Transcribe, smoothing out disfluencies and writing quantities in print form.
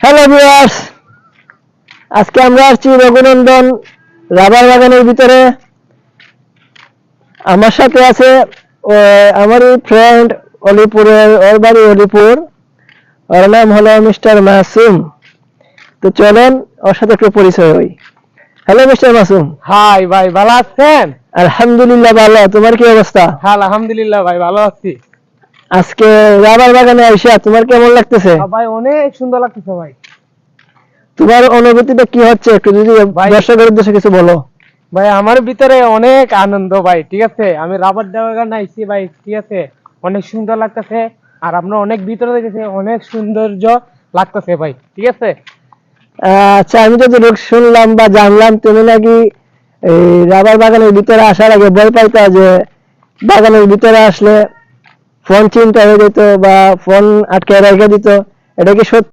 Hello viewers, আজকে আমরা আসছি রঘুনন্দন রাবার বাগানের ভিতরে। আমার সাথে আছে আমারই ফ্রেন্ড অলিপুরের, ওর বাড়ি অলিপুর, ওর নাম হলো মিস্টার মাসুম। তো চলেন ওর সাথে একটু পরিচয় হই। Hello mister Masum. হাই ভাই, ভালো আছেন? আলহামদুলিল্লাহ ভালো, তোমার কি অবস্থা? হ্যাঁ আলহামদুলিল্লাহ ভাই, ভালো আছি। আজকে রাবার বাগানে আইসা তোমার কেমন লাগতেছে? ভাই অনেক সুন্দর লাগতেছে ভাই। তোমার অনুভূতিটা কি হচ্ছে একটু যদি ভাই দর্শকের উদ্দেশ্যে কিছু বলো। ভাই আমার ভিতরে অনেক আনন্দ ভাই, ঠিক আছে। আমি রাবার বাগান আইছি ভাই, ঠিক আছে। অনেক সুন্দর লাগতেছে। আর আপনার অনেক ভিতরে দেখেছে, অনেক সৌন্দর্য লাগতেছে ভাই, ঠিক আছে। আচ্ছা, আমি তো শুনলাম বা জানলাম তুমি নাকি এই রাবার বাগানের ভিতরে আসার আগে ভয় পাইতা যে বাগানের ভিতরে আসলে ফোন চিন্তা হয়ে যেত বা ফোন আটকে রেখে দিত, এটা কি সত্যি?